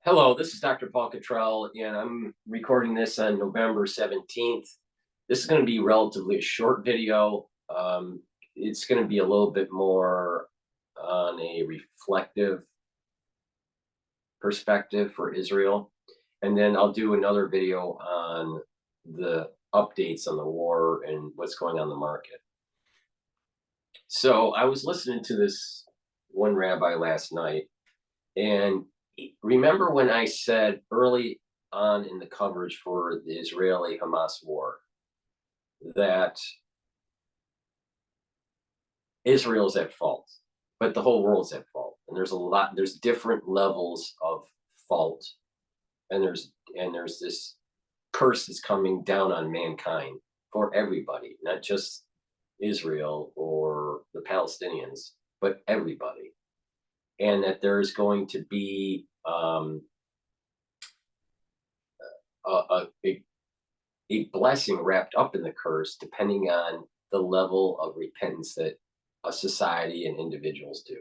Hello, this is Dr. Paul Cottrell, and I'm recording this on November 17th. This is going to be relatively a short video. It's going to be a little bit more on a reflective perspective for Israel. And then I'll do another video on the updates on the war and what's going on in the market. So I was listening to this one rabbi last night, and remember when I said early on in the coverage for the Israeli-Hamas war that Israel's at fault, but the whole world's at fault. And there's different levels of fault, and there's this curse that's coming down on mankind for everybody, not just Israel or the Palestinians, but everybody. And that there's going to be a blessing wrapped up in the curse, depending on the level of repentance that a society and individuals do.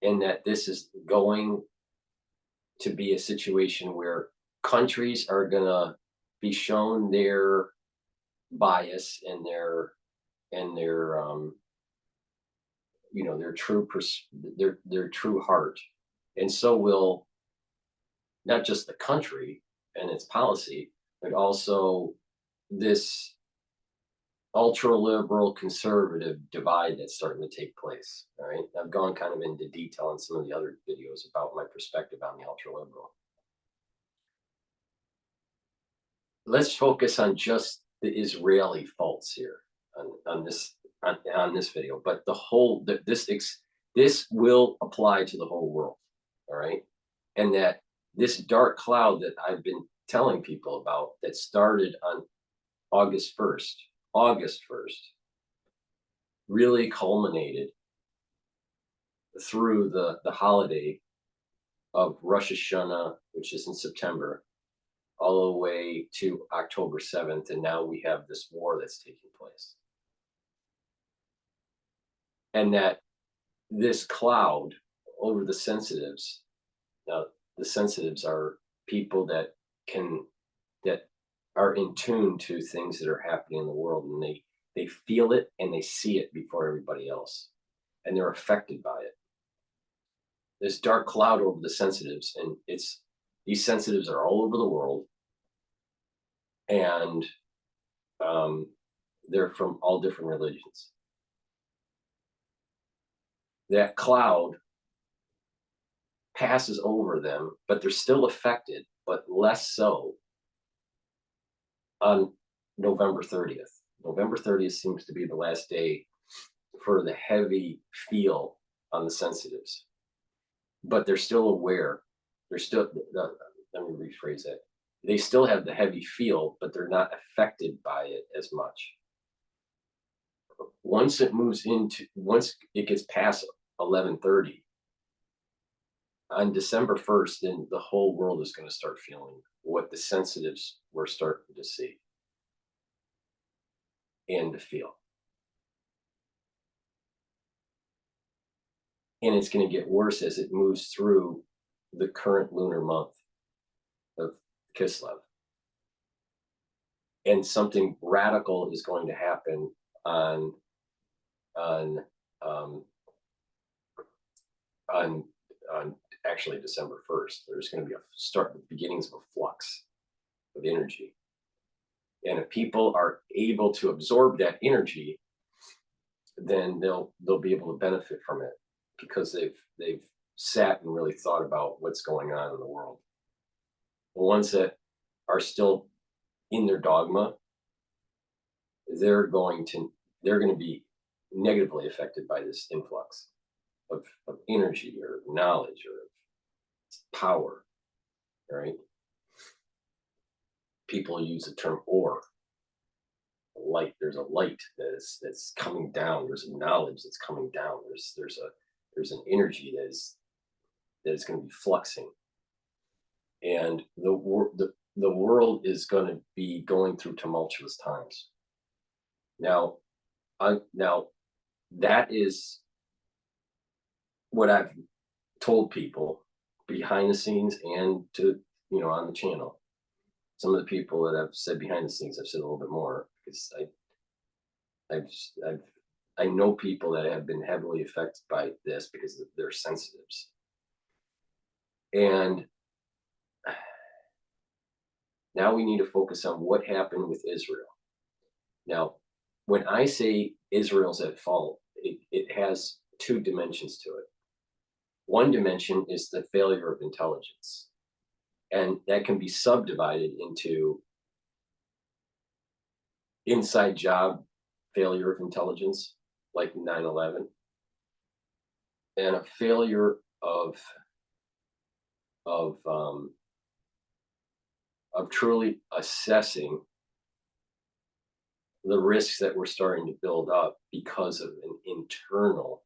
And that this is going to be a situation where countries are going to be shown their bias and their their true heart, and so will not just the country and its policy, but also this ultra liberal conservative divide that's starting to take place. All right, I've gone kind of into detail in some of the other videos about my perspective on the ultra liberal. Let's focus on just the Israeli faults here on this video, but the whole this will apply to the whole world. All right, and that this dark cloud that I've been telling people about that started on August 1st really culminated through the holiday of Rosh Hashanah, which is in September, all the way to October 7th, and now we have this war that's taking place. And that this cloud over the sensitives, now the sensitives are people that are in tune to things that are happening in the world, and they feel it and they see it before everybody else, and they're affected by it. This dark cloud over the sensitives, and these sensitives are all over the world, and they're from all different religions. That cloud passes over them, but they're still affected, but less so on November 30th. November 30th seems to be the last day for the heavy feel on the sensitives, but they're still aware. They're still, let me rephrase that. They still have the heavy feel, but they're not affected by it as much. Once it gets past 11:30 on December 1st, then the whole world is going to start feeling what the sensitives were starting to see and to feel. And it's going to get worse as it moves through the current lunar month of Kislev. And something radical is going to happen on actually December 1st. There's going to be the beginnings of a flux of energy. And if people are able to absorb that energy, then they'll be able to benefit from it, because they've sat and really thought about what's going on in the world. The ones that are still in their dogma, they're going to be negatively affected by this influx of energy or knowledge or power, right? People use the term or light. There's a light that's coming down. There's a knowledge that's coming down. There's an energy that is going to be fluxing, and the world is going to be going through tumultuous times. Now that is what I've told people behind the scenes and to, on the channel. Some of the people that I've said behind the scenes, I've said a little bit more because I know people that have been heavily affected by this because they're sensitives. And now we need to focus on what happened with Israel. Now, when I say Israel's at fault, it has two dimensions to it. One dimension is the failure of intelligence, and that can be subdivided into inside job failure of intelligence, like 9/11, and a failure of truly assessing the risks that we're starting to build up because of an internal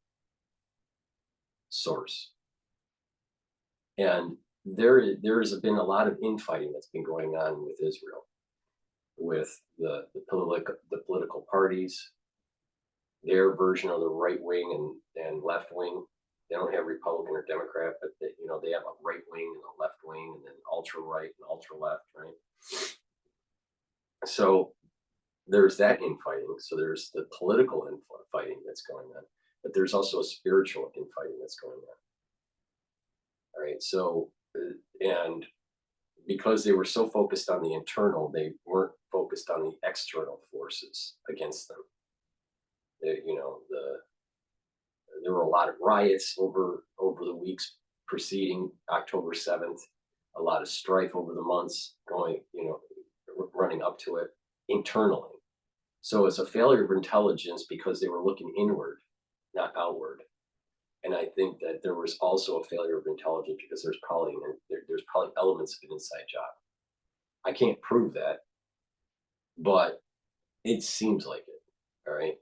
source. And there's been a lot of infighting that's been going on with Israel, with the political parties, their version of the right wing and left wing. They don't have Republican or Democrat, but they have a right wing and a left wing, and then ultra right and ultra left, right? So there's that infighting. So there's the political infighting that's going on, but there's also a spiritual infighting that's going on. All right. So, and because they were so focused on the internal, they weren't focused on the external forces against them. There were a lot of riots over the weeks preceding October 7th, a lot of strife over the months running up to it internally. So it's a failure of intelligence because they were looking inward, not outward. And I think that there was also a failure of intelligence because there's probably elements of an inside job. I can't prove that, but it seems like it. All right.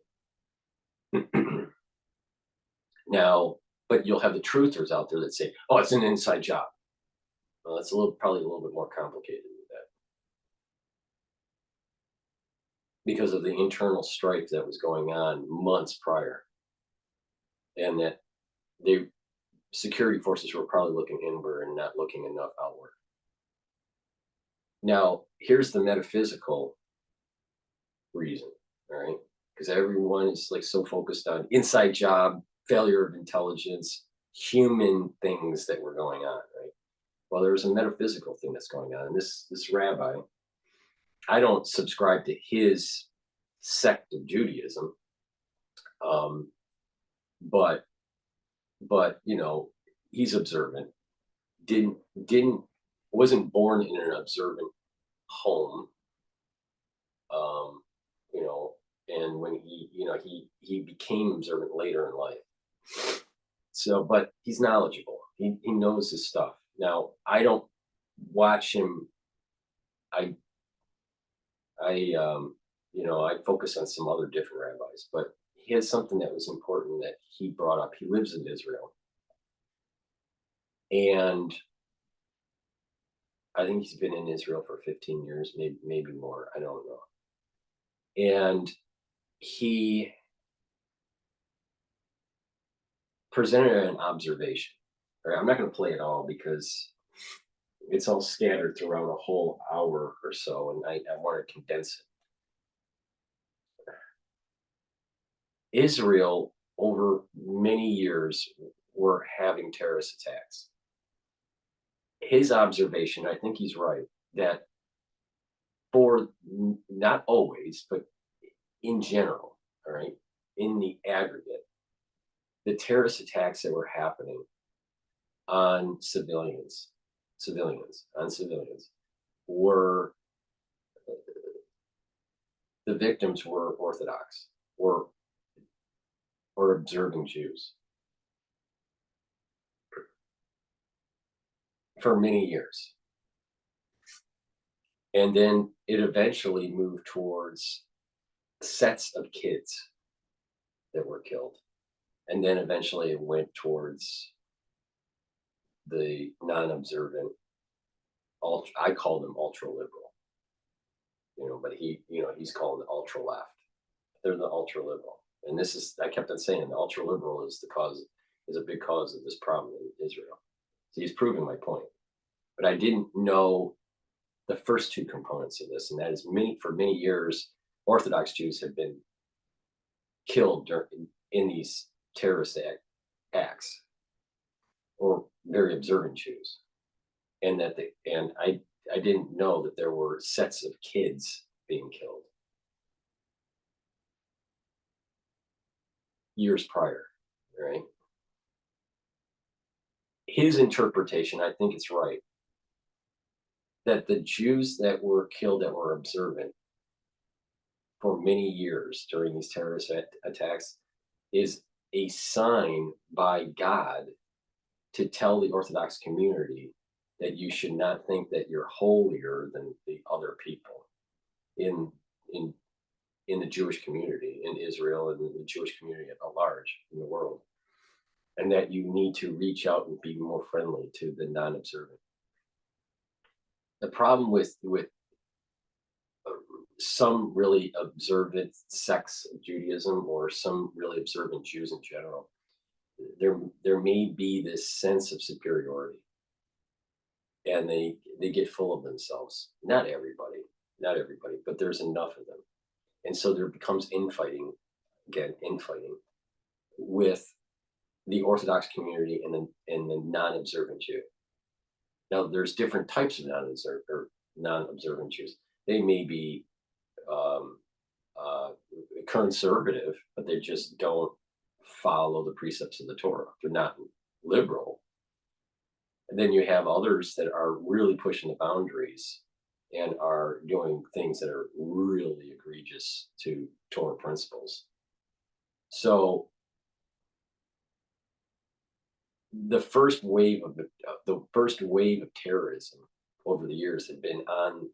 Now, but you'll have the truthers out there that say, "Oh, it's an inside job." Well, that's probably a little bit more complicated than that because of the internal strife that was going on months prior, and that the security forces were probably looking inward and not looking enough outward. Now, here's the metaphysical reason, all right? Because everyone is like so focused on inside job, failure of intelligence, human things that were going on, right? Well, there's a metaphysical thing that's going on. And this rabbi, I don't subscribe to his sect of Judaism, but he's observant. Wasn't born in an observant home. And when he became observant later in life. So, but he's knowledgeable. He knows his stuff. Now, I don't watch him. I focus on some other different rabbis, but he has something that was important that he brought up. He lives in Israel, and I think he's been in Israel for 15 years, maybe more. I don't know. And he presented an observation. Right? I'm not going to play it all because it's all scattered throughout a whole hour or so, and I want to condense it. Israel, over many years, were having terrorist attacks. His observation, I think he's right, that for not always, but in general, all right, in the aggregate, the terrorist attacks that were happening on civilians were, the victims were Orthodox or observing Jews for many years. And then it eventually moved towards sets of kids that were killed. And then eventually it went towards the non-observant, I call them ultra liberal, but he's called the ultra left. They're the ultra liberal. And I kept on saying the ultra liberal is a big cause of this problem in Israel. So he's proving my point. But I didn't know the first two components of this, and that is for many years, Orthodox Jews have been killed in these terrorist acts, or very observant Jews, and I didn't know that there were sets of kids being killed years prior, right? His interpretation, I think it's right, that the Jews that were killed that were observant for many years during these terrorist attacks is a sign by God to tell the Orthodox community that you should not think that you're holier than the other people in in in the Jewish community in Israel and the Jewish community at large in the world, and that you need to reach out and be more friendly to the non-observant. The problem with some really observant sects of Judaism, or some really observant Jews in general, there may be this sense of superiority, and they get full of themselves. Not everybody, but there's enough of them, and so there becomes infighting, with the Orthodox community and the non-observant Jew. Now, there's different types of non-observant Jews. They may be um, conservative, but they just don't follow the precepts of the Torah. They're not liberal. And then you have others that are really pushing the boundaries and are doing things that are really egregious to Torah principles. So the first wave of terrorism over the years had been on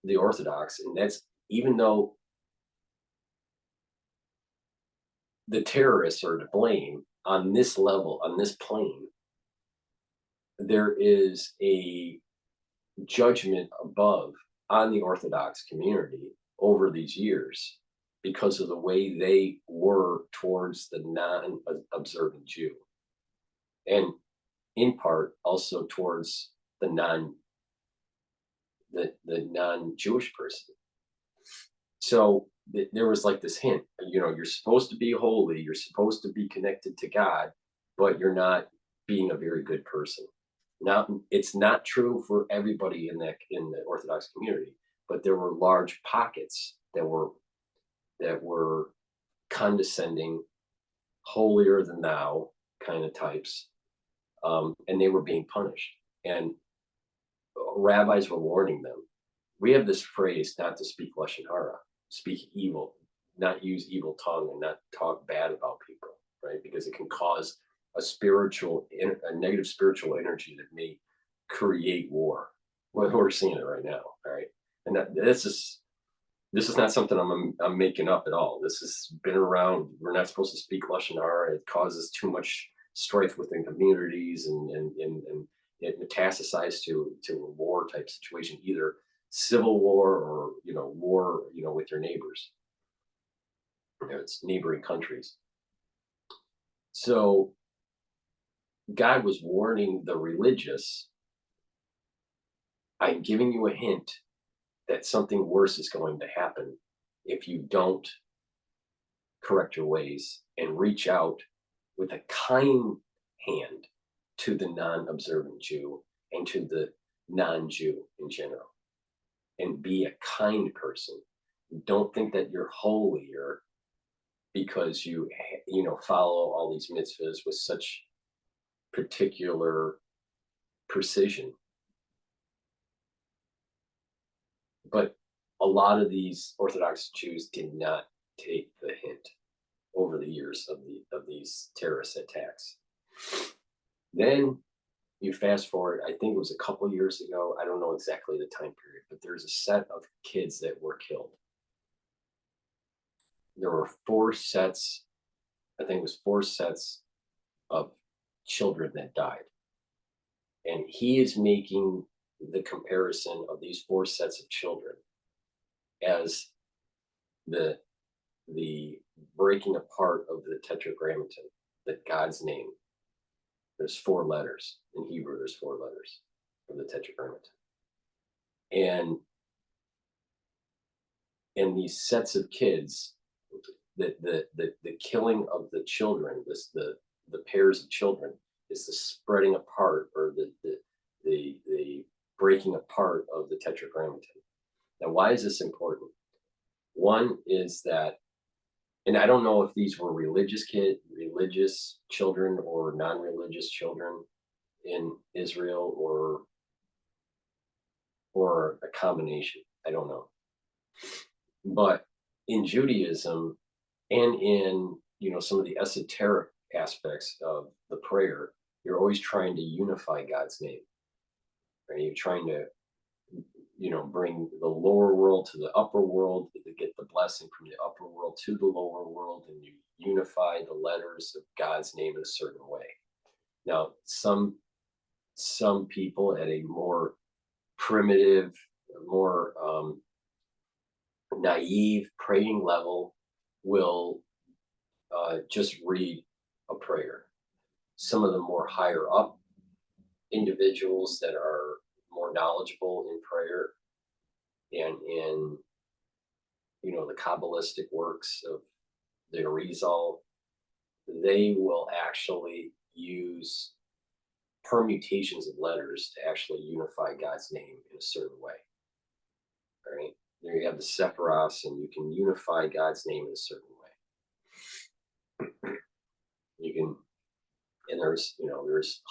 the Orthodox, and that's even though the terrorists are to blame on this level, on this plane, there is a judgment above on the Orthodox community over these years because of the way they were towards the non-observant Jew, and in part also towards the non-Jewish person. So there was like this hint, you're supposed to be holy, you're supposed to be connected to God, but you're not being a very good person. Now, it's not true for everybody in the Orthodox community, but there were large pockets that were condescending, holier than thou kind of types, and they were being punished. And rabbis were warning them. We have this phrase, not to speak lashon hara, speak evil, not use evil tongue, and not talk bad about people, right? Because it can cause a negative spiritual energy that may create war. Well, we're seeing it right now, right? And this is not something I'm making up at all. This has been around. We're not supposed to speak lashon hara. It causes too much strife within communities, and it metastasizes to a war type situation, either civil war or war with your neighbors. It's neighboring countries. So God was warning the religious, I'm giving you a hint that something worse is going to happen if you don't correct your ways and reach out with a kind hand to the non-observant Jew and to the non-Jew in general, and be a kind person. Don't think that you're holier because you follow all these mitzvahs with such particular precision. But a lot of these Orthodox Jews did not take the hint over the years of these terrorist attacks. Then you fast forward, I think it was a couple years ago, I don't know exactly the time period, but there's a set of kids that were killed. There were four sets of children that died. And he is making the comparison of these four sets of children as the breaking apart of the tetragrammaton, that God's name, There's 4 letters. In Hebrew, there's 4 letters of the Tetragrammaton. And these sets of kids, the killing of the children, the pairs of children, is the spreading apart, or the breaking apart of the Tetragrammaton. Now, why is this important? One is that, and I don't know if these were religious children or non-religious children in Israel, or a combination. I don't know. But in Judaism, and in some of the esoteric aspects of the prayer, you're always trying to unify God's name. Right? You're trying to bring the lower world to the upper world, to get the blessing from the upper world to the lower world, and you unify the letters of God's name in a certain way. Now, some people at a more primitive, more naive praying level will just read a prayer. Some of the more higher up individuals that are more knowledgeable in prayer and in the Kabbalistic works of the Arizal, they will actually use permutations of letters to actually unify God's name in a certain way. Right? There you have the Sephiros, and you can unify God's name in a certain way. You can, and there's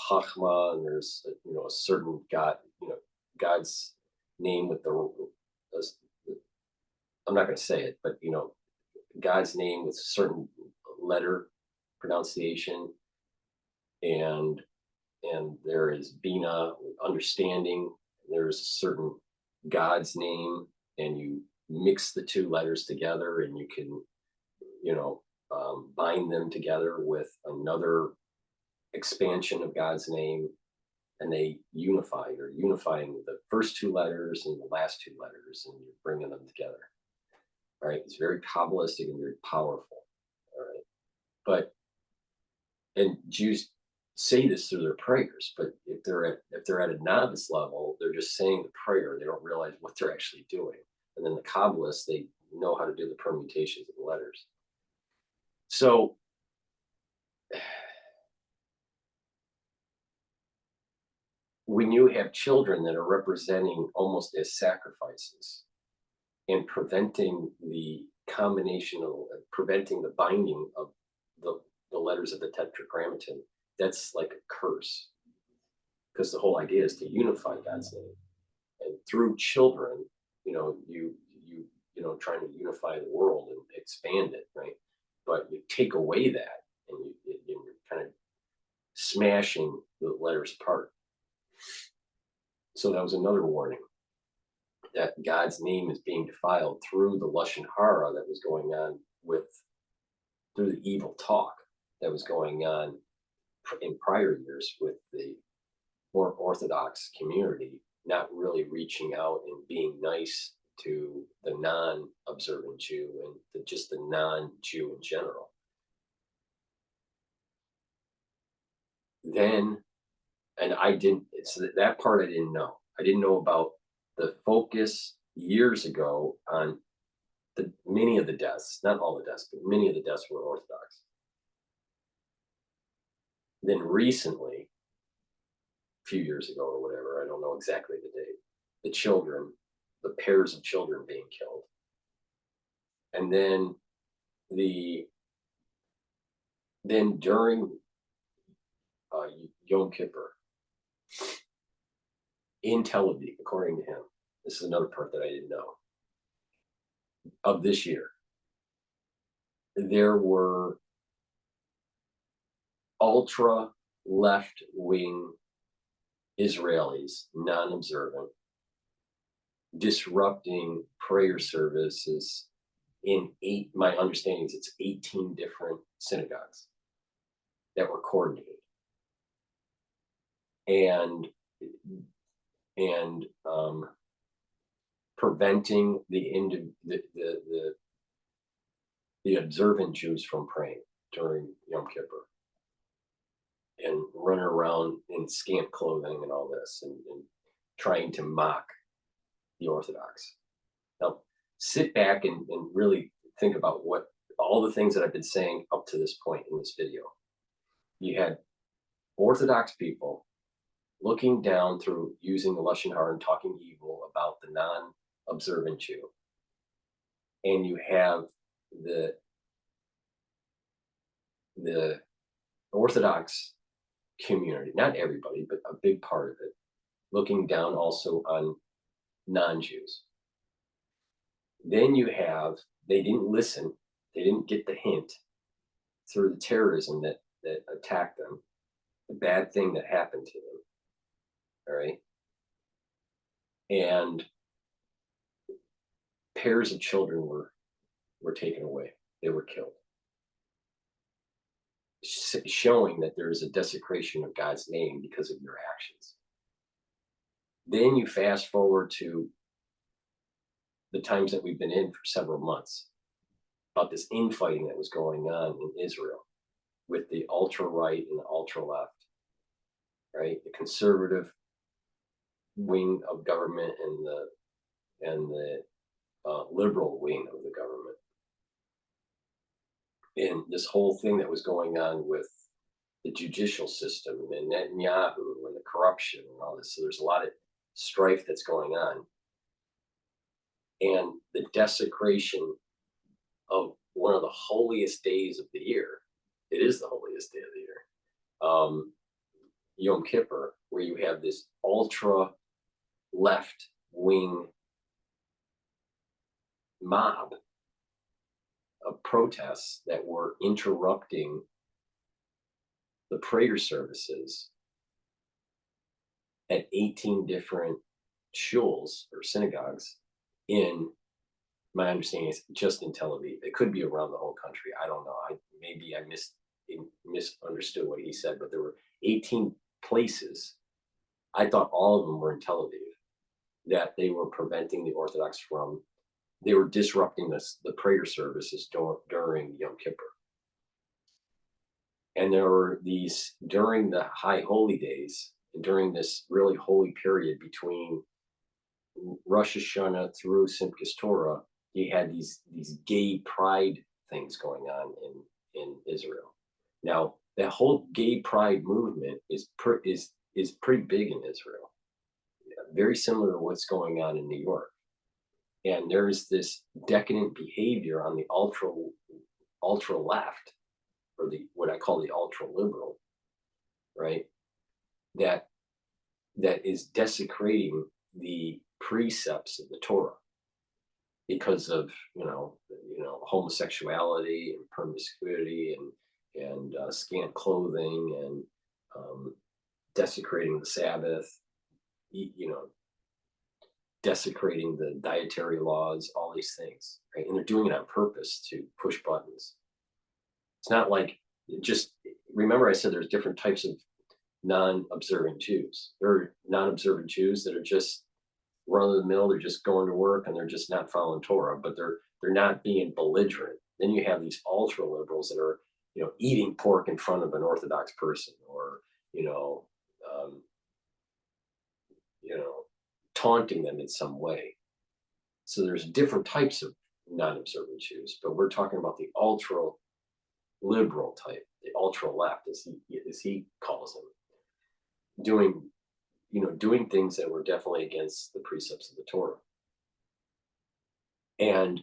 Chachma, and there's a certain God, God's name with I'm not going to say it, but God's name with a certain letter pronunciation, and there is Bina, understanding. There's a certain God's name, and you mix the 2 letters together, and you can bind them together with another expansion of God's name, and they unify. You're unifying the first 2 letters and the last 2 letters, and you're bringing them together. All right, it's very Kabbalistic and very powerful. All right, and Jews say this through their prayers, but if they're at a novice level, they're just saying the prayer. They don't realize what they're actually doing. And then the Kabbalists, they know how to do the permutations of the letters. So when you have children that are representing almost as sacrifices and preventing the preventing the binding of the letters of the Tetragrammaton, that's like a curse, because the whole idea is to unify God's name, and through children, you trying to unify the world and expand it, right? But you take away that, and you're kind of smashing the letters apart. So that was another warning, that God's name is being defiled through the Lashon Hara that was going on through the evil talk that was going on in prior years with the more Orthodox community, not really reaching out and being nice to the non-observant Jew and just the non-Jew in general. Then, and that part I didn't know. I didn't know about the focus years ago on many of the deaths, not all the deaths, but many of the deaths were Orthodox. Then recently, a few years ago or whatever, I don't know exactly the date, the pairs of children being killed. And then during Yom Kippur in Tel Aviv, according to him, this is another part that I didn't know, of this year, there were ultra left-wing Israelis, non-observant, disrupting prayer services in my understanding is it's 18 different synagogues that were coordinated, and preventing the observant Jews from praying during Yom Kippur. and running around in scant clothing and all this, and trying to mock the Orthodox. Now, sit back and really think about what all the things that I've been saying up to this point in this video. You had Orthodox people looking down through using the Lashon Hara and talking evil about the non-observant Jew. And you have the Orthodox community, not everybody, but a big part of it, looking down also on non-Jews. Then you have, they didn't listen, they didn't get the hint through the terrorism that attacked them, the bad thing that happened to them. All right. And pairs of children were taken away. They were killed. Showing that there is a desecration of God's name because of your actions. Then you fast forward to the times that we've been in for several months about this infighting that was going on in Israel with the ultra-right and the ultra-left, right? The conservative wing of government and the liberal wing of the government. And this whole thing that was going on with the judicial system and Netanyahu and the corruption and all this. So there's a lot of strife that's going on. And the desecration of one of the holiest days of the year. It is the holiest day of the year. Yom Kippur, where you have this ultra left wing mob of protests that were interrupting the prayer services at 18 different shuls or synagogues in, my understanding is just in Tel Aviv. It could be around the whole country. I don't know. Maybe I misunderstood what he said, but there were 18 places. I thought all of them were in Tel Aviv, that they were preventing the Orthodox from, they were disrupting the prayer services during Yom Kippur. And there were these, during the high holy days, during this really holy period between Rosh Hashanah through Simchas Torah, you had these gay pride things going on in Israel. Now, that whole gay pride movement is pretty big in Israel. Very similar to what's going on in New York. And there's this decadent behavior on the ultra left, or what I call the ultra liberal, right? That is desecrating the precepts of the Torah because of homosexuality and promiscuity and scant clothing and desecrating the Sabbath, desecrating the dietary laws, all these things, right? And they're doing it on purpose to push buttons. It's not like, just remember I said there's different types of non-observant Jews. There are non-observant Jews that are just run of the mill, they're just going to work and they're just not following Torah, but they're not being belligerent. Then you have these ultra liberals that are, eating pork in front of an Orthodox person, or taunting them in some way. So there's different types of non-observant Jews, but we're talking about the ultra liberal type, the ultra left, as he calls them, doing things that were definitely against the precepts of the Torah. And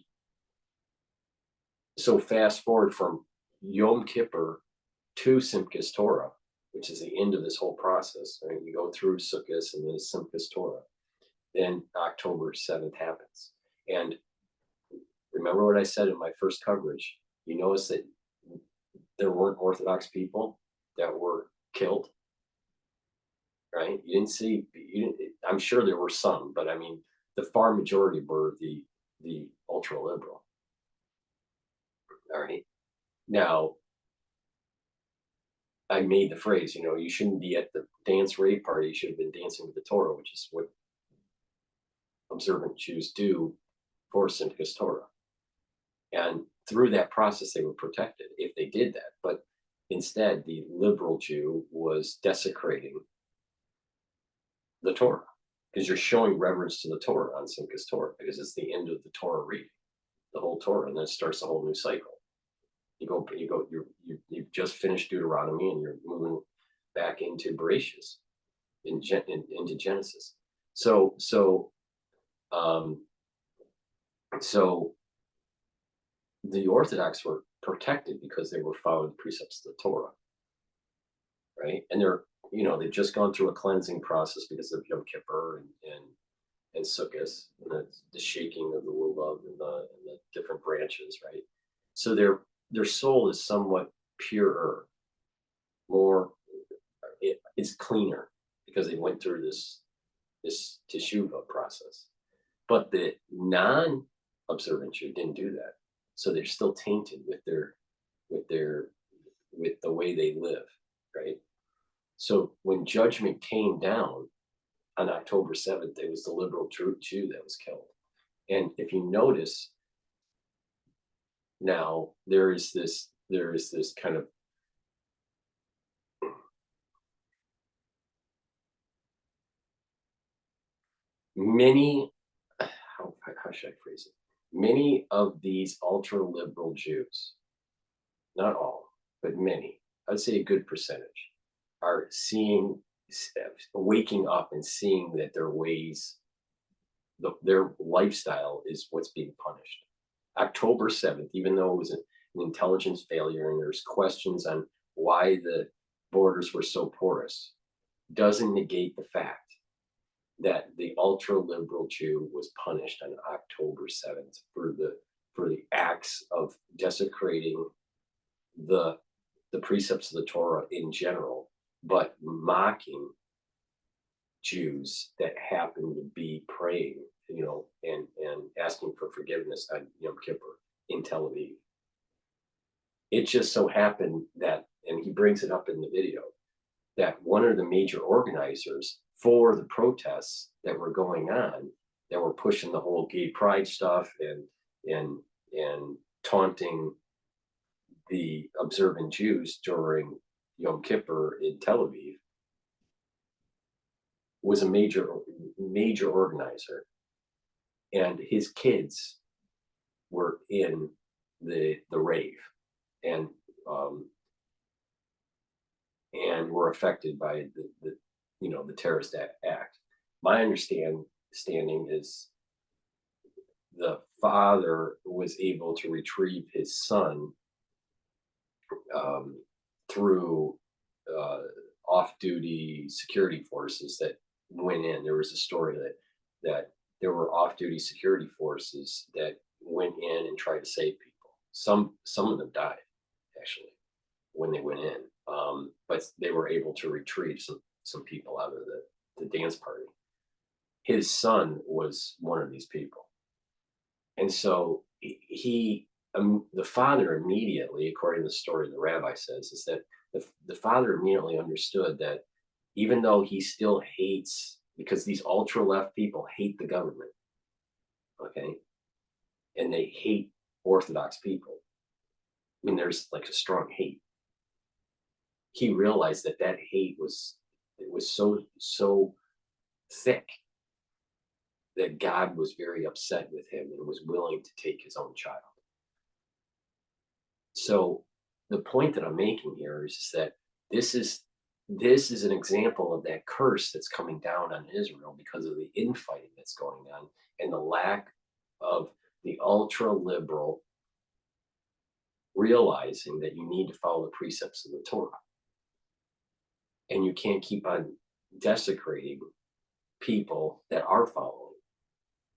so fast forward from Yom Kippur to Simchas Torah, which is the end of this whole process, right? You go through Sukkot and then Simchas Torah. Then October 7th happens. And remember what I said in my first coverage, you notice that there weren't Orthodox people that were killed, right? I'm sure there were some, but I mean, the far majority were the ultra liberal. All right. Now, I made the phrase, you shouldn't be at the dance rave party. You should have been dancing with the Torah, which is what observant Jews do for Simchas Torah. And through that process, they were protected if they did that. But Instead, the liberal Jew was desecrating the Torah, because you're showing reverence to the Torah on Simchas Torah, because it's the end of the Torah reading, the whole Torah, and then it starts a whole new cycle. You've just finished Deuteronomy, and you're moving back into Bereshit, into Genesis. So the Orthodox were protected because they were following the precepts of the Torah, right? And they've just gone through a cleansing process because of Yom Kippur and Sukkot, and the shaking of the lulav and the different branches, right? So their soul is somewhat purer, more, it's cleaner, because they went through this teshuvah process. But the non-observant Jew didn't do that, so they're still tainted with the way they live, right? So when judgment came down on October 7th, it was the liberal Jew that was killed. And if you notice, now there is this kind of many, how should I phrase it? Many of these ultra liberal Jews, not all, but many, I'd say a good percentage, are waking up and seeing that their ways, their lifestyle is what's being punished. October 7th, even though it was an intelligence failure and there's questions on why the borders were so porous, doesn't negate the fact that the ultra liberal Jew was punished on October 7th for the acts of desecrating the precepts of the Torah in general, but mocking Jews that happen to be praying, and asking for forgiveness on Yom Kippur in Tel Aviv. It just so happened that, and he brings it up in the video, that one of the major organizers for the protests that were going on, that were pushing the whole gay pride stuff and taunting the observant Jews during Yom Kippur in Tel Aviv, was a major organizer, and his kids were in the rave, and were affected by the terrorist act. My understanding is the father was able to retrieve his son through off-duty security forces that went in. There was a story that there were off-duty security forces that went in and tried to save people. Some of them died, actually, when they went in, but they were able to retrieve some people out of the dance party. His son was one of these people, and so the father immediately, according to the story the rabbi says, is that the father immediately understood that even though he still hates, because these ultra left people hate the government, okay, and they hate Orthodox people. I mean, there's like a strong hate. He realized that hate was so thick that God was very upset with him and was willing to take his own child. So the point that I'm making here is that this is an example of that curse that's coming down on Israel because of the infighting that's going on and the lack of the ultra liberal realizing that you need to follow the precepts of the Torah. And you can't keep on desecrating people that are following.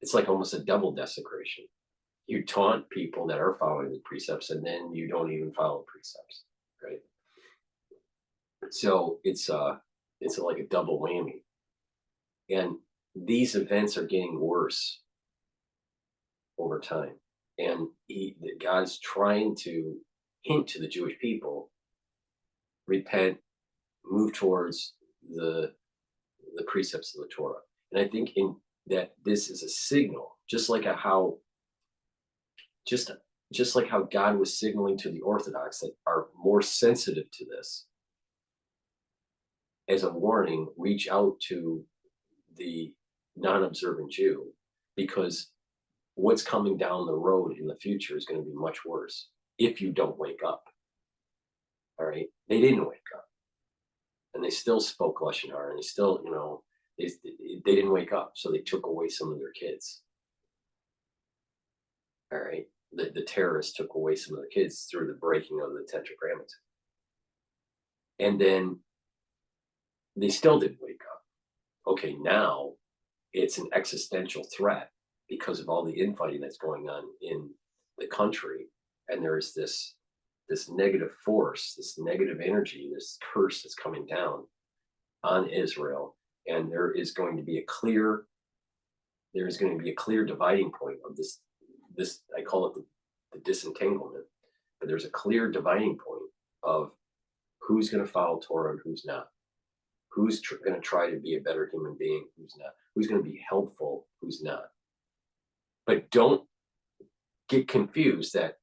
It's like almost a double desecration. You taunt people that are following the precepts, and then you don't even follow precepts, right? So it's like a double whammy. And these events are getting worse over time. And God's trying to hint to the Jewish people, repent, move towards the precepts of the Torah. And I think that this is a signal, just like just just like how God was signaling to the Orthodox that are more sensitive to this as a warning, reach out to the non-observant Jew, because what's coming down the road in the future is going to be much worse if you don't wake up. All right. They didn't wake up, and they still spoke Lashon Hara, and they still, they didn't wake up. So they took away some of their kids. All right. The terrorists took away some of their kids through the breaking of the tetragrammaton. And then they still didn't wake up. Okay, now it's an existential threat because of all the infighting that's going on in the country. And there's this negative force, this negative energy, this curse that's coming down on Israel. And there is going to be a clear dividing point of this, I call it the disentanglement, but there's a clear dividing point of who's going to follow Torah and who's not. Who's going to try to be a better human being, who's not. Who's going to be helpful, who's not. But don't get confused that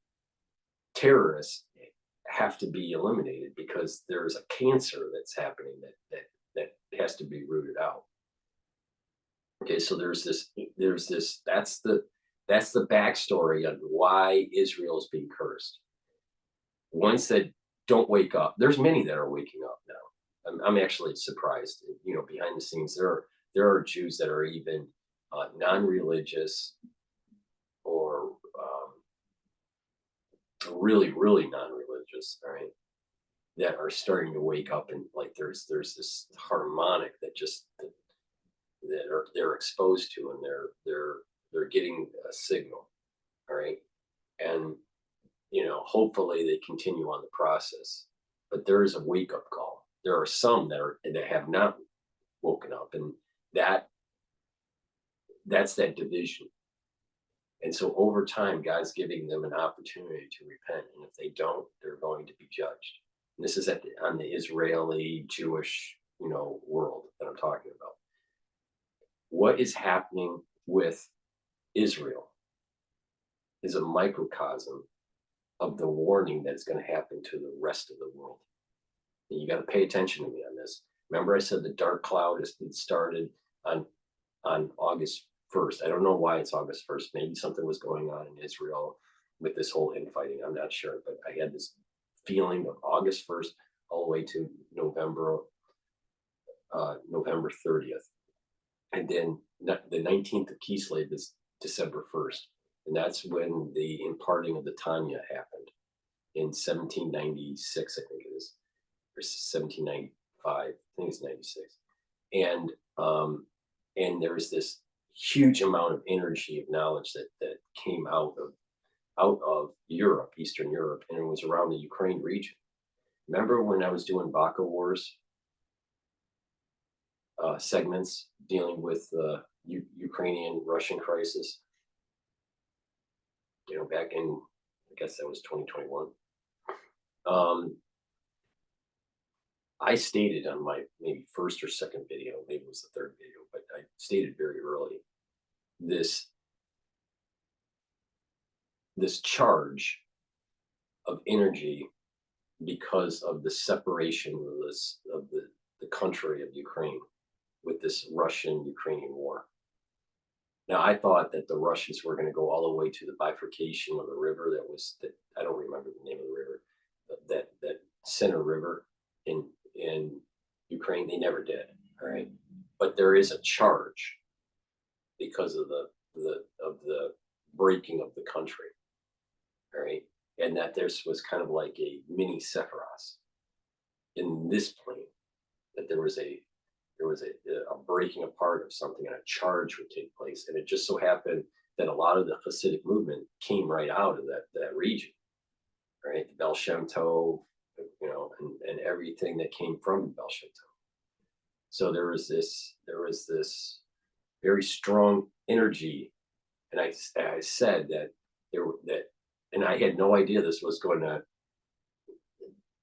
terrorists have to be eliminated because there's a cancer that's happening that has to be rooted out. Okay, so there's this, that's the backstory on why Israel is being cursed. One said, don't wake up. There's many that are waking up now. I'm actually surprised. Behind the scenes, there are Jews that are even non-religious or really, really non-religious, all right, that are starting to wake up, and like there's this harmonic that they're exposed to, and they're getting a signal, all right, and hopefully they continue on the process, but there is a wake-up call. There are some that have not woken up, and that's that division. And so over time, God's giving them an opportunity to repent, and if they don't, they're going to be judged. And this is on the Israeli Jewish world that I'm talking about. What is happening with Israel is a microcosm of the warning that's going to happen to the rest of the world. And you got to pay attention to me on this. Remember, I said the dark cloud started on August 1st. I don't know why it's August 1st. Maybe something was going on in Israel with this whole infighting. I'm not sure, but I had this feeling of August 1st all the way to November 30th. And then the 19th of Kislev is December 1st. And that's when the imparting of the Tanya happened in 1796, I think it is, or 1795. I think it's 96. And there's this huge amount of energy of knowledge that came out of Europe, Eastern Europe, and it was around the Ukraine region. Remember when I was doing Baka Wars segments dealing with the Ukrainian-Russian crisis? Back in, I guess that was 2021. I stated on my maybe first or second video, maybe it was the third video, but I stated very early this charge of energy because of the separation of the country of Ukraine with this Russian-Ukrainian war. Now, I thought that the Russians were going to go all the way to the bifurcation of the river that I don't remember the name of the river, that center river in Ukraine. They never did, all right? But there is a charge because of the breaking of the country, all right? And that there was kind of like a mini Sephiroth in this plane, that there was a breaking apart of something, and a charge would take place. And it just so happened that a lot of the Hasidic movement came right out of that region, right? The Baal Shem Tov, and everything that came from the Baal Shem Tov. So there was this very strong energy, and I said that and I had no idea this was going to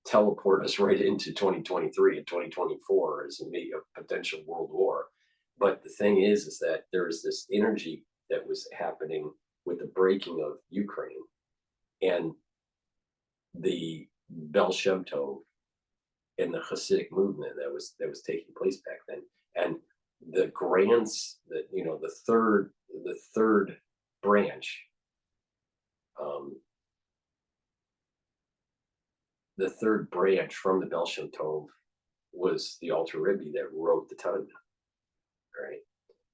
teleport us right into 2023 and 2024 as a potential world war. But the thing is that there's this energy that was happening with the breaking of Ukraine, and the Bel Shem Tov and the Hasidic movement that was taking place back then, and the third branch, the third branch from the Bel Shem Tov was the Alter Rebbe that wrote the Tanya, right?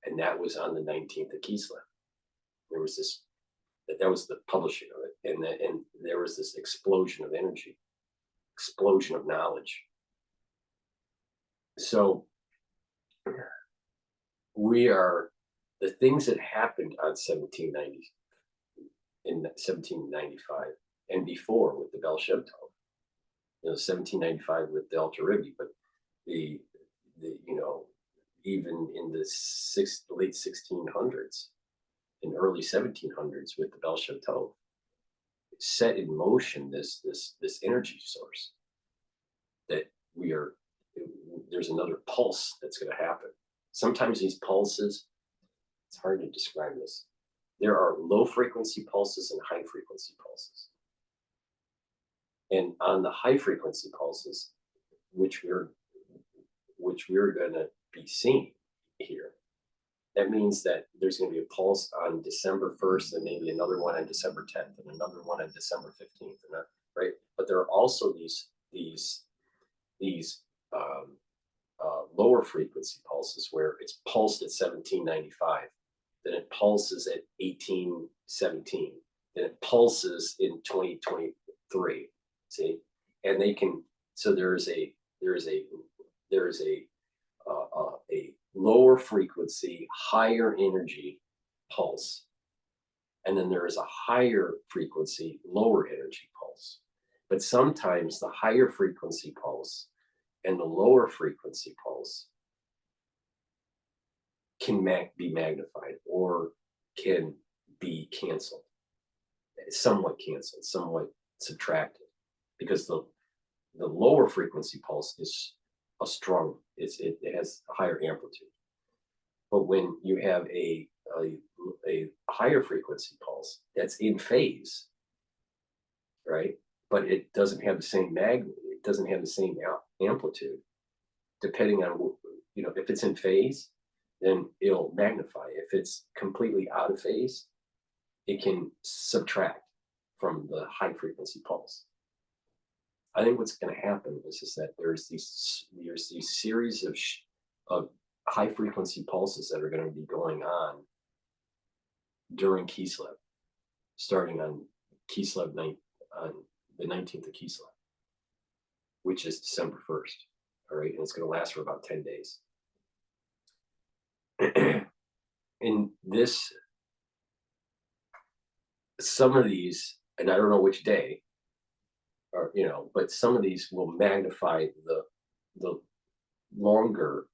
And that was on the 19th of Kislev. There was this, that was the publishing of it, and there was this explosion of energy, explosion of knowledge. So we are, the things that happened on 1790, in 1795 and before with the Bel Shem Tov, 1795 with the Alter Rebbe, but the even in the late 1600s and early 1700s with the Bel Shem Tov, set in motion this energy source that there's another pulse that's going to happen. Sometimes these pulses, it's hard to describe this. There are low frequency pulses and high frequency pulses. And on the high frequency pulses, which we're going to be seeing here, that means that there's going to be a pulse on December 1st, and maybe another one on December 10th, and another one on December 15th, right? But there are also these lower frequency pulses where it's pulsed at 1795, then it pulses at 1817, then it pulses in 2023. See, and they can. So there is a lower frequency, higher energy pulse, and then there is a higher frequency, lower energy pulse. But sometimes the higher frequency pulse and the lower frequency pulse can be magnified or can be canceled, somewhat subtracted, because the lower frequency pulse is a strong, it has a higher amplitude. But when you have a higher frequency pulse that's in phase, right? But it doesn't have the same it doesn't have the same amplitude. Depending on, if it's in phase, then it'll magnify. If it's completely out of phase, it can subtract from the high frequency pulse. I think what's going to happen is that there's these series of high frequency pulses that are going to be going on during Kislev, starting on Kislev on the 19th of Kislev, which is December 1st. All right, and it's going to last for about 10 days. In this, some of these, and I don't know which day, or but some of these will magnify the longer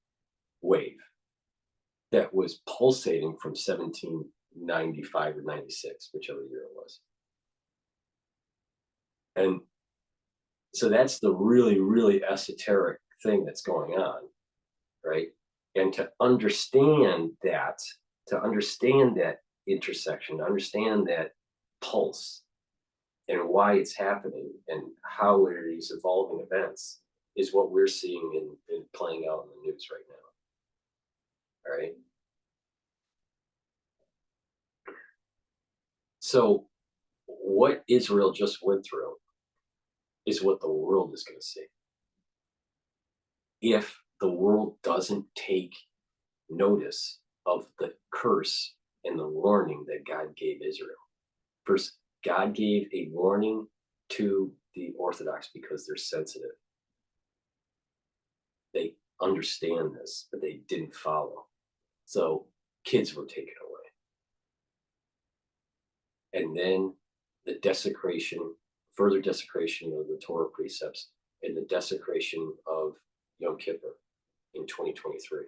wave that was pulsating from 1795 or 96, whichever year it was. And so that's the really, really esoteric thing that's going on, right? And to understand that intersection, to understand that pulse and why it's happening and how are these evolving events is what we're seeing in playing out in the news right now. All right. So what Israel just went through is what the world is going to see. If the world doesn't take notice of the curse and the warning that God gave Israel. First, God gave a warning to the Orthodox because they're sensitive. They understand this, but they didn't follow. So kids were taken away. And then the further desecration of the Torah precepts, and the desecration of Yom Kippur in 2023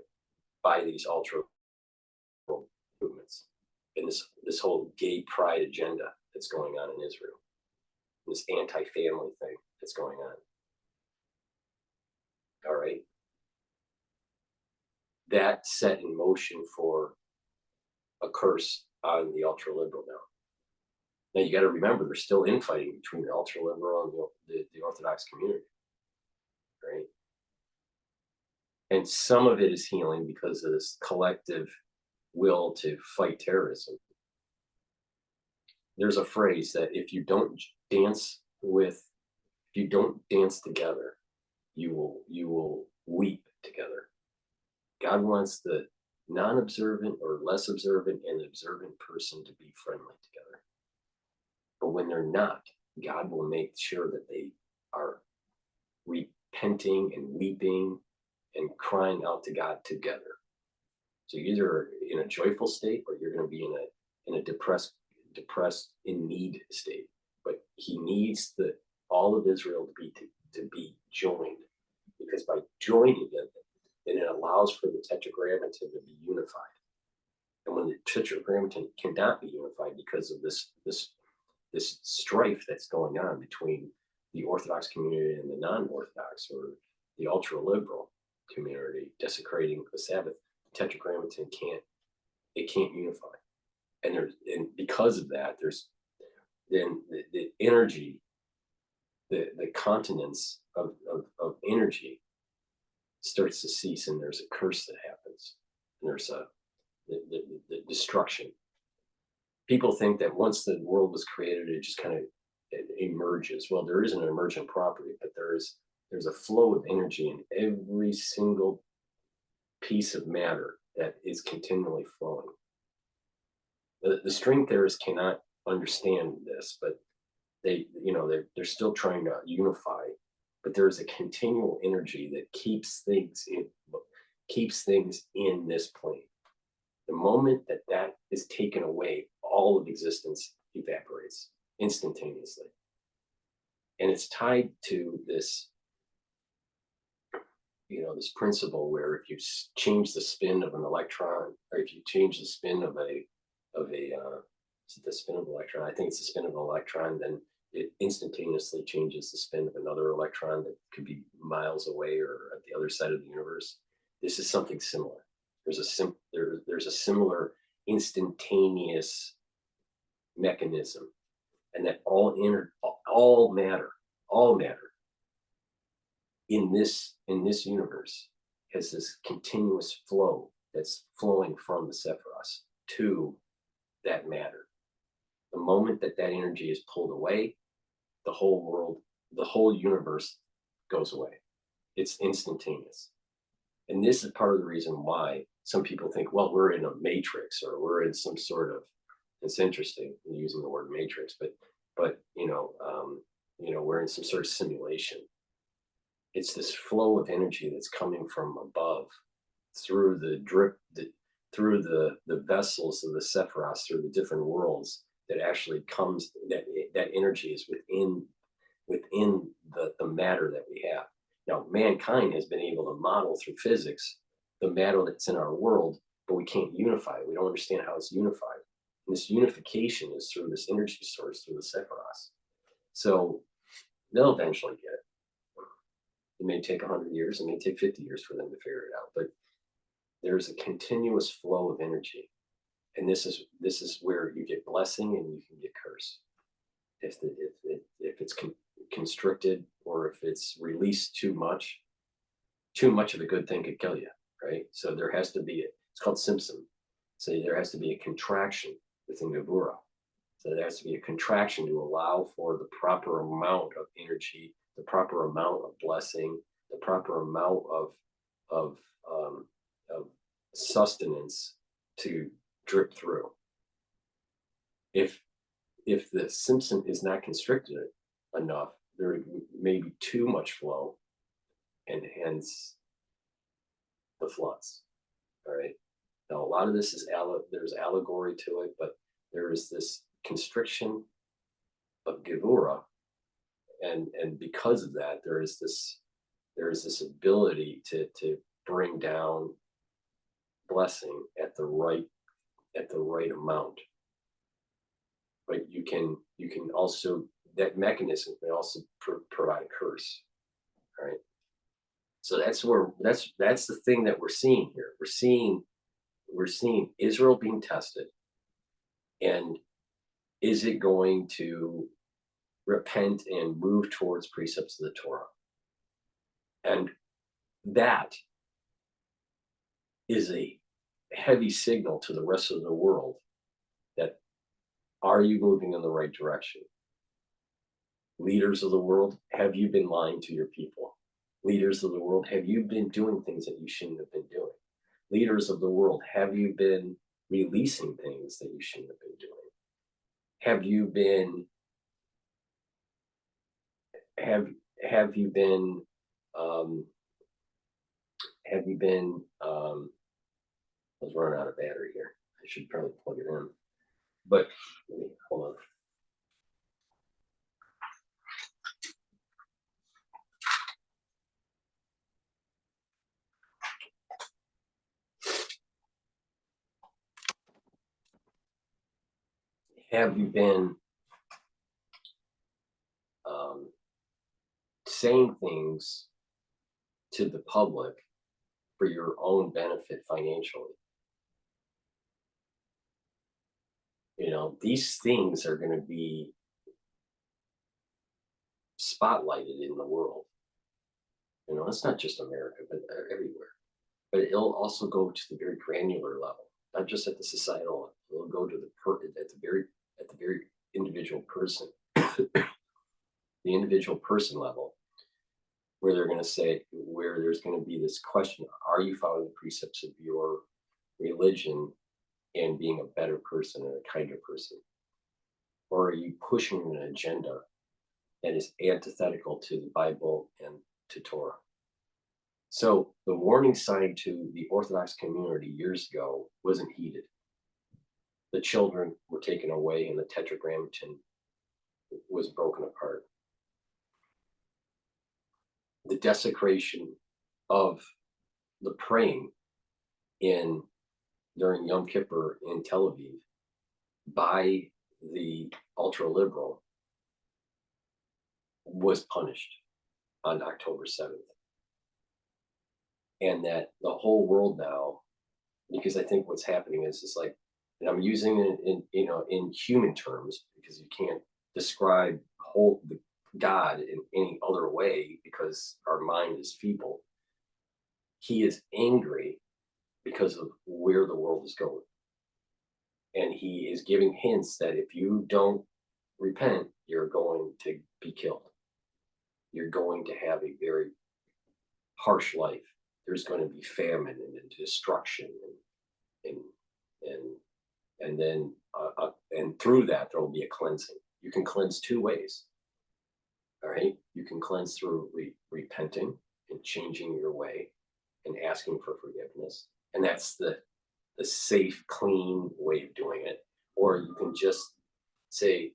by these ultra movements, and this whole gay pride agenda that's going on in Israel, this anti-family thing that's going on. All right, that set in motion for a curse on the ultra liberal Now you got to remember, there's still infighting between the ultra liberal and the Orthodox community, right? And some of it is healing because of this collective will to fight terrorism. There's a phrase that if you don't dance together, you will weep together. God wants the non-observant or less observant and observant person to be friendly together. But when they're not, God will make sure that they are repenting and weeping and crying out to God together. So you're either in a joyful state or you're going to be in a depressed, in need state. But he needs all of Israel to be joined, because by joining it, then it allows for the tetragrammaton to be unified. And when the tetragrammaton cannot be unified because of this strife that's going on between the Orthodox community and the non-Orthodox, or the ultra-liberal community desecrating the Sabbath, the tetragrammaton can't unify. And because of that, there's then the energy, the continence of energy starts to cease, and there's a curse that happens. And there's the destruction. People think that once the world was created, it just kind of emerges. Well, there is an emergent property, but there's a flow of energy in every single piece of matter that is continually flowing. The string theorists cannot understand this, but they're still trying to unify. But there's a continual energy that keeps things in this plane. The moment that is taken away, all of existence evaporates instantaneously. And it's tied to this, this principle where if you change the spin of an electron, or if you change the spin of is it the spin of an electron? I think it's the spin of an electron, then it instantaneously changes the spin of another electron that could be miles away or at the other side of the universe. This is something similar. There's a similar instantaneous mechanism, and that all matter in this universe has this continuous flow that's flowing from the Sephiros to that matter. The moment that energy is pulled away, the whole world, the whole universe goes away. It's instantaneous. And this is part of the reason why some people think, well, we're in a matrix, or we're in some sort of, it's interesting using the word matrix, but we're in some sort of simulation. It's this flow of energy that's coming from above through through the vessels of the Sephiros, through the different worlds, that actually comes, that energy is within the matter that we have. Now, mankind has been able to model through physics the matter that's in our world, but we can't unify it. We don't understand how it's unified. And this unification is through this energy source, through the Sephiros. So they'll eventually get it. It may take 100 years, it may take 50 years for them to figure it out, but there's a continuous flow of energy. And this is where you get blessing and you can get curse. If it's constricted, or if it's released too much of a good thing could kill you, right? So there has to be it's called Simpson. So there has to be a contraction within Gevurah. So there has to be a contraction to allow for the proper amount of energy, the proper amount of blessing, the proper amount of sustenance to drip through. If the Simpson is not constricted enough, there may be too much flow, and hence the floods. All right. Now, a lot of this is there's allegory to it, but there is this constriction of Gevurah, and because of that, there is this ability to bring down blessing at the right amount. But you can also, that mechanism may also provide a curse. All right. So that's the thing that we're seeing here. We're seeing Israel being tested, and is it going to repent and move towards precepts of the Torah? And that is a heavy signal to the rest of the world that, are you moving in the right direction? Leaders of the world, have you been lying to your people? Leaders of the world, have you been doing things that you shouldn't have been doing? Leaders of the world, have you been releasing things that you shouldn't have been doing? Have you been have you been I was running out of battery here. I should probably plug it in. But hold on. Have you been saying things to the public for your own benefit financially? You know, these things are going to be spotlighted in the world. You know, it's not just America, but everywhere. But it'll also go to the very granular level, not just at the societal level. It'll go to at the very individual person, the individual person level, where they're going to say, where there's going to be this question: are you following the precepts of your religion and being a better person and a kinder person, or are you pushing an agenda that is antithetical to the Bible and to Torah? So the warning sign to the Orthodox community years ago wasn't heeded. The children were taken away and the Tetragrammaton was broken apart. The desecration of the praying during Yom Kippur in Tel Aviv by the ultra-liberal was punished on October 7th. And that the whole world now, because I think what's happening is like, and I'm using it in human terms because you can't describe the God in any other way because our mind is feeble. He is angry because of where the world is going. And he is giving hints that if you don't repent, you're going to be killed. You're going to have a very harsh life. There's going to be famine and destruction and then and through that there will be a cleansing. You can cleanse two ways. All right, you can cleanse through repenting and changing your way and asking for forgiveness, and that's the safe, clean way of doing it. Or you can just say,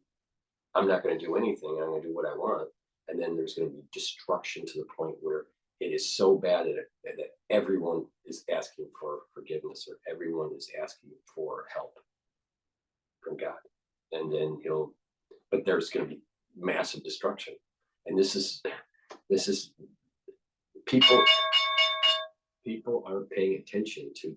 I'm not going to do anything. I'm going to do what I want, and then there's going to be destruction to the point where it is so bad that everyone is asking for forgiveness or everyone is asking for help from God. And then but there's going to be massive destruction. And this is people aren't paying attention to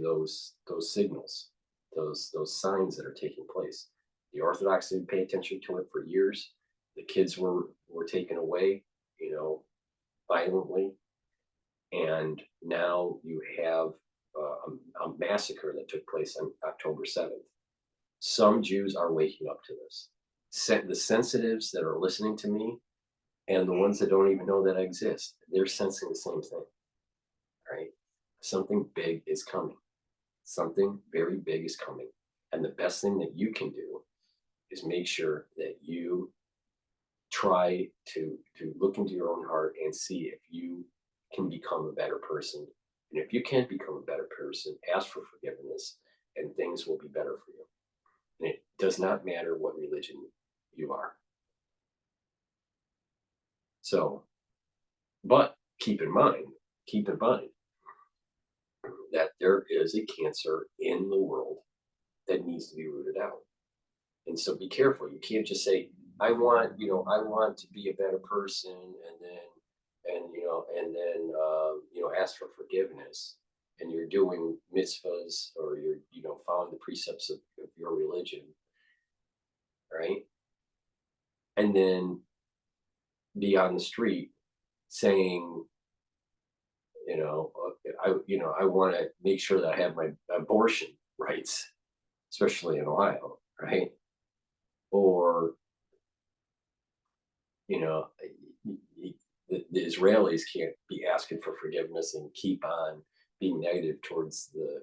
those signals, those signs that are taking place. The Orthodox didn't pay attention to it for years. The kids were taken away, violently, and now you have a massacre that took place on October 7th. Some Jews are waking up to this. The sensitives that are listening to me and the ones that don't even know that I exist, they're sensing the same thing, right? Something big is coming. Something very big is coming. And the best thing that you can do is make sure that you try to look into your own heart and see if you can become a better person. And if you can't become a better person, ask for forgiveness and things will be better for you. And it does not matter what religion you are. So, but keep in mind that there is a cancer in the world that needs to be rooted out. And so be careful. You can't just say, I want to be a better person and then ask for forgiveness, and you're doing mitzvahs or you're following the precepts of your religion, right? And then be on the street saying, I want to make sure that I have my abortion rights, especially in Ohio, right? Or, you know, the Israelis can't be asking for forgiveness and keep on being negative towards the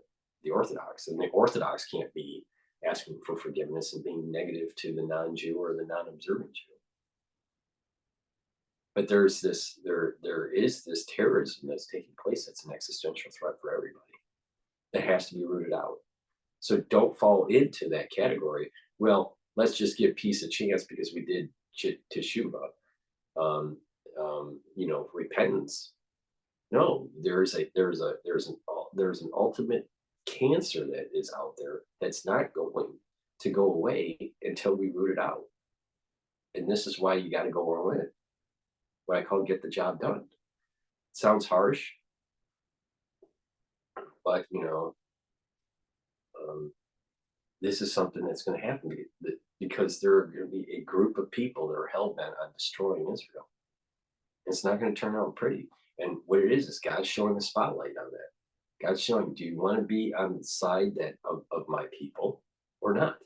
Orthodox, and the Orthodox can't be asking for forgiveness and being negative to the non-Jew or the non-observant Jew. But there is this terrorism that's taking place that's an existential threat for everybody that has to be rooted out. So don't fall into that category. Well, let's just give peace a chance because we did teshuvah, repentance. No, there's an ultimate cancer that is out there that's not going to go away until we root it out. And this is why you got to go all in. What I call get the job done. Sounds harsh, but this is something that's going to happen because there are going to be a group of people that are hell bent on destroying Israel. It's not going to turn out pretty. And what it is God's showing the spotlight on that. God's showing, do you want to be on the side of my people or not?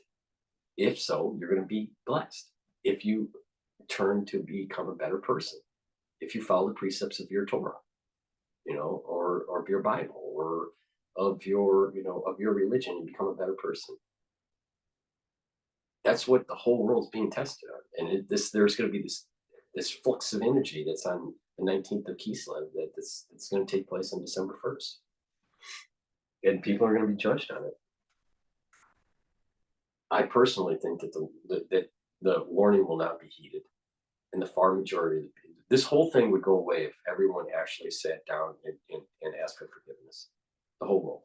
If so, you're going to be blessed. If you turn to become a better person, if you follow the precepts of your Torah, or of your Bible, or of your religion, and become a better person. That's what the whole world's being tested on. And there's going to be this flux of energy that's on the 19th of Kislev that's going to take place on December 1st. And people are going to be judged on it. I personally think that the warning will not be heeded. And the far majority of the people, this whole thing would go away if everyone actually sat down and asked for forgiveness. The whole world.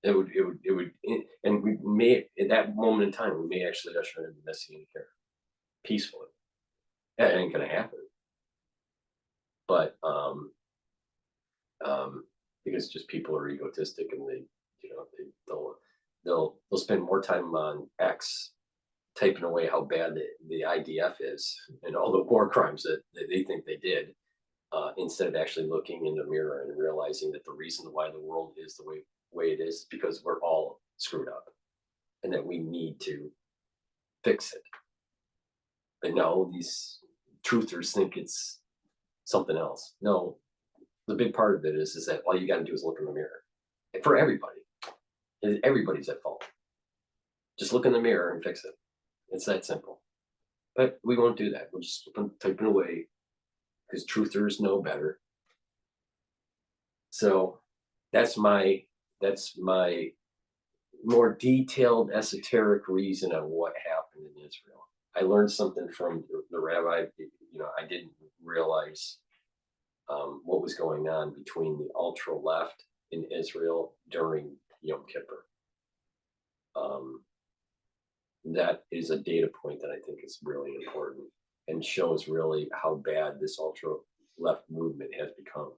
It would, and we may, at that moment in time, we may actually usher in the Messianic era peacefully. That ain't going to happen. But because just people are egotistic and they'll spend more time on X typing away how bad the IDF is and all the war crimes that they think they did, instead of actually looking in the mirror and realizing that the reason why the world is the way it is because we're all screwed up and that we need to fix it. But no, these truthers think it's something else. No, the big part of it is that all you got to do is look in the mirror. And for everybody, everybody's at fault. Just look in the mirror and fix it. It's that simple. But we won't do that. We'll just keep on typing away because truthers know better. So that's my more detailed esoteric reason of what happened in Israel. I learned something from the rabbi. I didn't realize what was going on between the ultra left in Israel during Yom Kippur. That is a data point that I think is really important and shows really how bad this ultra left movement has become.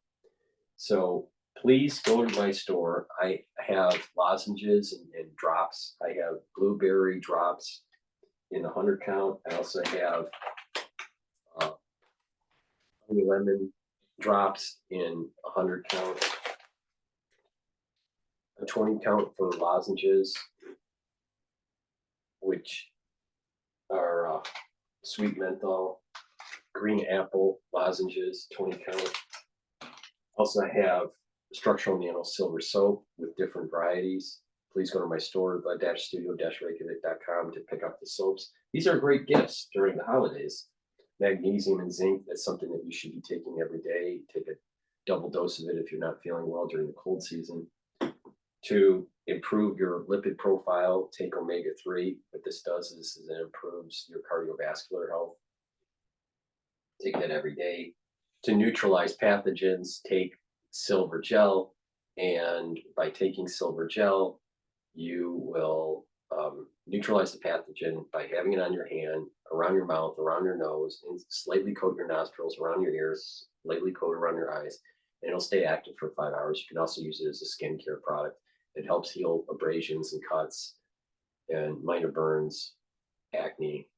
So please go to my store. I have lozenges and drops. I have blueberry drops in 100 count. I also have honey lemon drops in 100 count, a 20 count for lozenges, which are sweet menthol, green apple lozenges, 20 count. Also, I have structural nano silver soap with different varieties. Please go to my store, studio-reykjavik.com, to pick up the soaps. These are great gifts during the holidays. Magnesium and zinc, that's something that you should be taking every day. Take a double dose of it if you're not feeling well during the cold season. To improve your lipid profile, take omega-3. What this does is it improves your cardiovascular health. Take that every day. To neutralize pathogens, take silver gel. And by taking silver gel, you will neutralize the pathogen by having it on your hand, around your mouth, around your nose, and slightly coat your nostrils, around your ears, lightly coat around your eyes, and it'll stay active for 5 hours. You can also use it as a skincare product. It helps heal abrasions and cuts and minor burns, acne,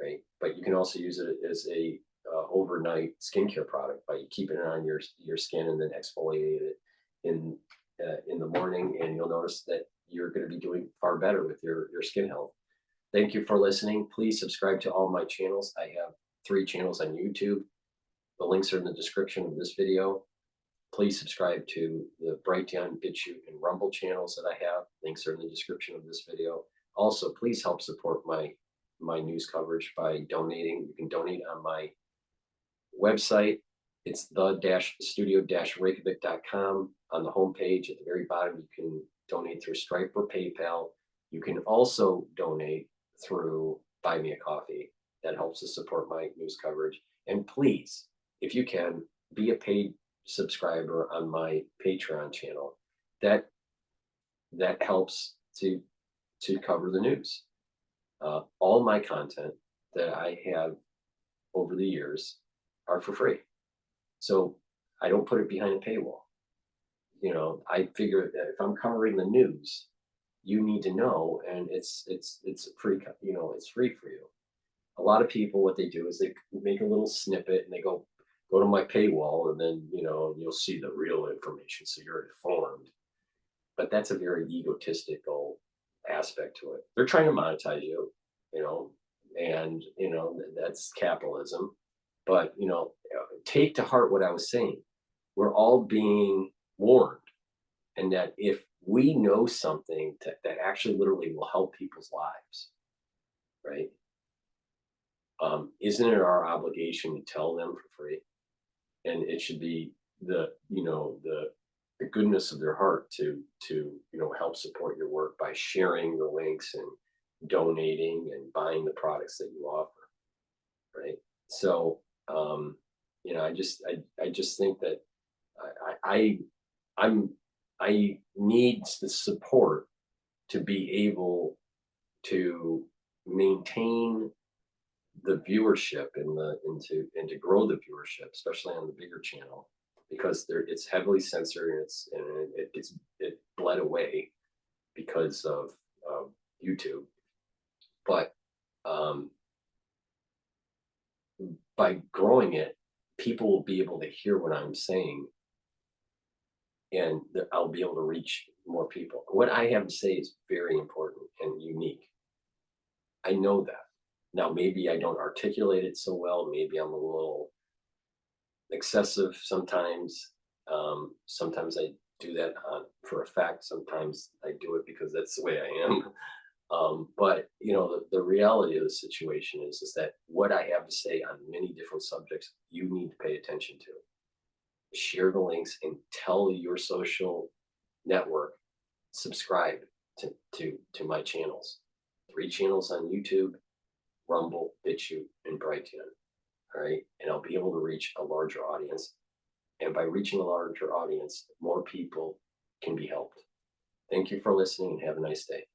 right? But you can also use it as a overnight skincare product by keeping it on your skin and then exfoliate it in the morning, and you'll notice that you're going to be doing far better with your skin health. Thank you for listening. Please subscribe to all my channels. I have 3 channels on YouTube. The links are in the description of this video. Please subscribe to the Brighteon, Bitchute, and Rumble channels that I have. Links are in the description of this video. Also, please help support my news coverage by donating. You can donate on my website. It's the-studio-reykjavik.com. On the homepage at the very bottom, you can donate through Stripe or PayPal. You can also donate through Buy Me a Coffee. That helps to support my news coverage. And please, if you can, be a paid subscriber on my Patreon channel. That helps to cover the news. All my content that I have over the years are for free, so I don't put it behind a paywall. You know, I figure that if I'm covering the news, you need to know, and it's free. You know, it's free for you. A lot of people, what they do is they make a little snippet and they go to my paywall, and then you'll see the real information, so you're informed. But that's a very egotistical aspect to it. They're trying to monetize you, and that's capitalism. But take to heart what I was saying. We're all being warned, and that if we know something that actually literally will help people's lives, right? Isn't it our obligation to tell them for free? And it should be the goodness of their heart to help support your work by sharing the links and donating and buying the products that you offer, right? So I just think that I need the support to be able to maintain the viewership and to grow the viewership, especially on the bigger channel, because it's heavily censored, and it bled away because of YouTube. But by growing it, people will be able to hear what I'm saying, and I'll be able to reach more people. What I have to say is very important and unique. I know that. Now, maybe I don't articulate it so well. Maybe I'm a little excessive sometimes. Sometimes I do that for effect. Sometimes I do it because that's the way I am. But the reality of the situation is that what I have to say on many different subjects, you need to pay attention to. Share the links and tell your social network, subscribe to my channels. 3 channels on YouTube: Rumble, Bitchute, and Brighteon. All right. And I'll be able to reach a larger audience. And by reaching a larger audience, more people can be helped. Thank you for listening, and have a nice day.